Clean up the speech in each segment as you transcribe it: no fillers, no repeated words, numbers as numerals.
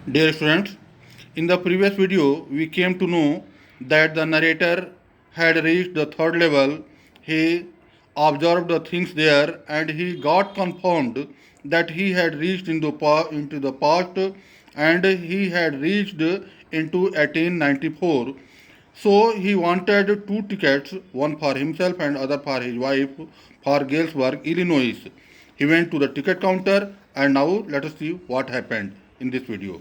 Dear students, in the previous video, we came to know that the narrator had reached the third level. He observed the things there and he got confirmed that he had reached into the past and he had reached into 1894. So he wanted two tickets, one for himself and other for his wife, for Galesburg, Illinois. He went to the ticket counter and now let us see what happened in this video.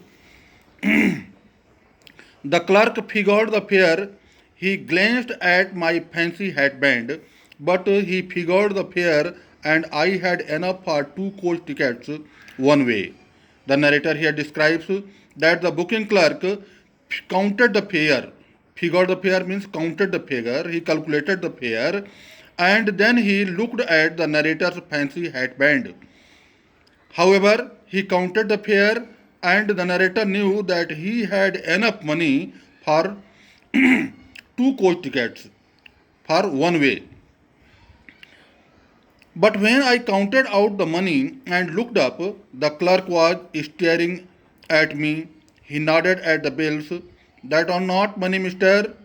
The clerk figured the fare. He glanced at my fancy hatband, but he figured the fare and I had enough for two coach tickets one way. The narrator here describes that the booking clerk counted the fare. Figured the fare means counted the figure. He calculated the fare and then he looked at the narrator's fancy hatband. However, he counted the fare, and the narrator knew that he had enough money for two coach tickets for one way. But when I counted out the money and looked up, the clerk was staring at me. He nodded at the bills. That are not money, mister,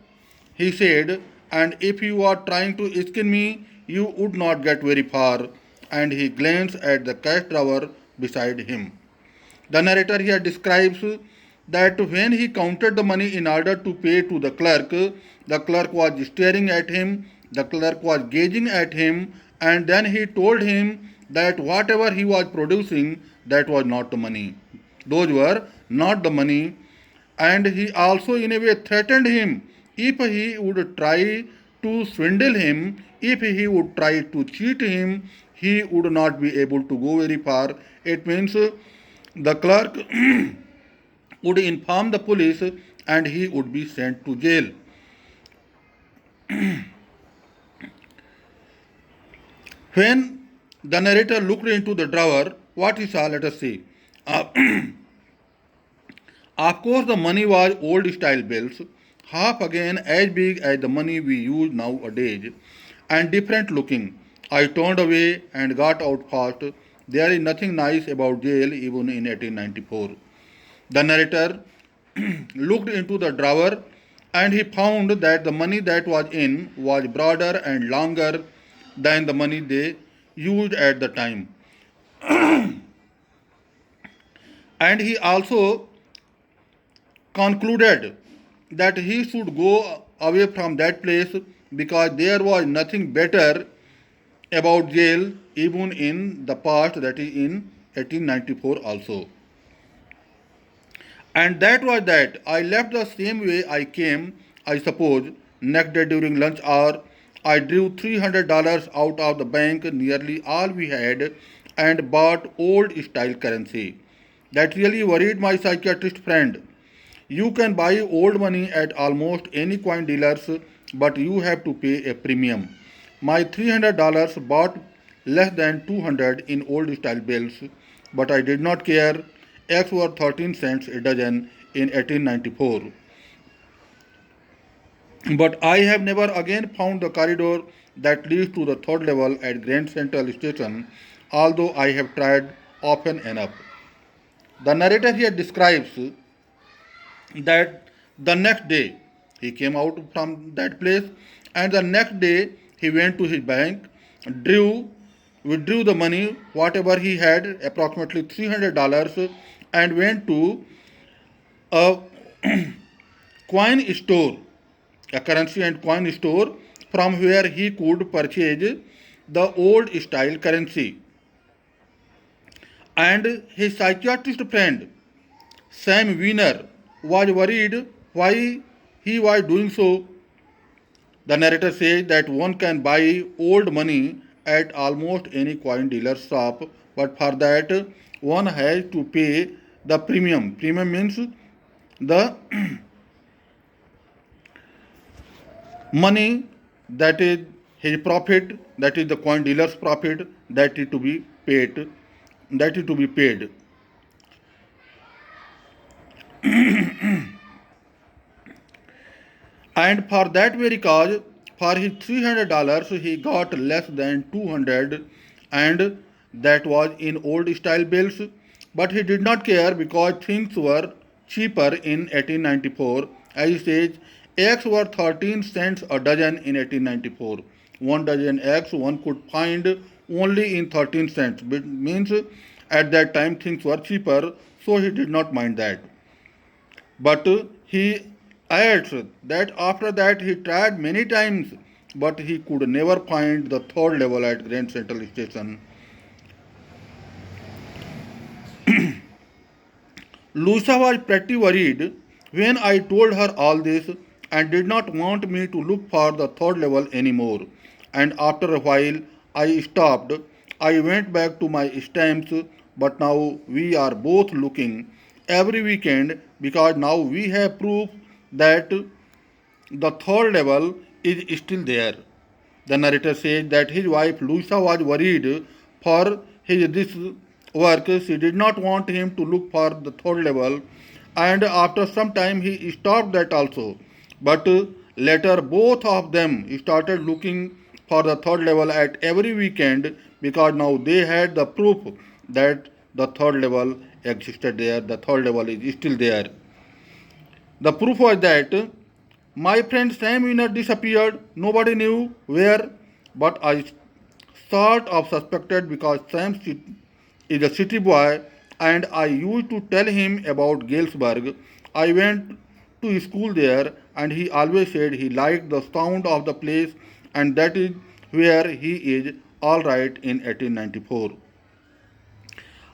he said, and if you are trying to skin me, you would not get very far. And he glanced at the cash drawer beside him. The narrator here describes that when he counted the money in order to pay to the clerk was staring at him, the clerk was gazing at him, and then he told him that whatever he was producing, that was not the money. Those were not the money, and he also, in a way, threatened him if he would try to swindle him, if he would try to cheat him, he would not be able to go very far. It means the clerk would inform the police and he would be sent to jail. When the narrator looked into the drawer, what he saw, let us see. Uh, of course, the money was old style bills, half again as big as the money we use nowadays, and different looking. I turned away and got out fast. There is nothing nice about jail even in 1894. The narrator looked into the drawer and he found that the money that was in was broader and longer than the money they used at the time. And he also concluded that he should go away from that place because there was nothing better about jail even in the past, that is in 1894 also. And that was that. I left the same way I came, I suppose. Next day during lunch hour, I drew $300 out of the bank, nearly all we had, and bought old style currency. That really worried my psychiatrist friend. You can buy old money at almost any coin dealers, but you have to pay a premium. My $300 bought less than 200 in old style bills, but I did not care. Eggs were 13 cents a dozen in 1894. But I have never again found the corridor that leads to the third level at Grand Central Station, although I have tried often enough. The narrator here describes that the next day he came out from that place, and the next day he went to his bank, drew withdrew the money whatever he had, approximately $300, and went to a coin store, a currency and coin store, from where he could purchase the old style currency. And his psychiatrist friend Sam Wiener was worried why he was doing so. The narrator says that one can buy old money at almost any coin dealer's shop, but for that one has to pay the premium. Premium means the money that is his profit, that is the coin dealer's profit, that is to be paid. That is to be paid. And for that very cause, for his $300, he got less than 200, and that was in old style bills. But he did not care because things were cheaper in 1894. As he says, eggs were 13 cents a dozen in 1894. One dozen eggs one could find only in 13 cents. Means at that time things were cheaper, so he did not mind that. But he adds that after that he tried many times, but he could never find the third level at Grand Central Station. Lucia was pretty worried when I told her all this and did not want me to look for the third level anymore. And after a while, I stopped. I went back to my stamps, but now we are both looking every weekend because now we have proof that the third level is still there. The narrator says that his wife Luisa was worried for his this work. She did not want him to look for the third level, and after some time he stopped that also. But later both of them started looking for the third level at every weekend because now they had the proof that the third level existed there. The third level is still there. The proof was that my friend Sam Winner disappeared. Nobody knew where, but I sort of suspected because Sam is a city boy and I used to tell him about Galesburg. I went to school there and he always said he liked the sound of the place and that is where he is all right in 1894.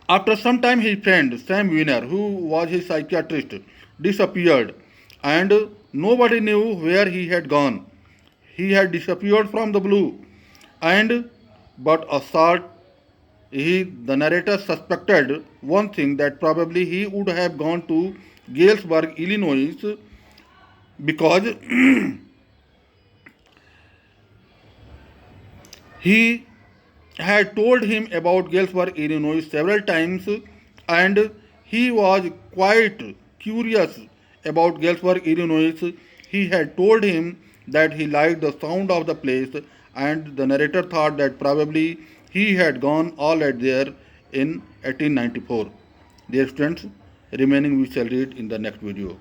After some time, his friend Sam Winner, who was his psychiatrist, disappeared, and nobody knew where he had gone. He had disappeared from the blue, and but a sort the narrator suspected one thing that probably he would have gone to Galesburg, Illinois, because he had told him about Galesburg, Illinois several times, and he was quite curious about Galesburg, Illinois. He had told him that he liked the sound of the place, and the narrator thought that probably he had gone all at there in 1894. Dear students, remaining we shall read in the next video.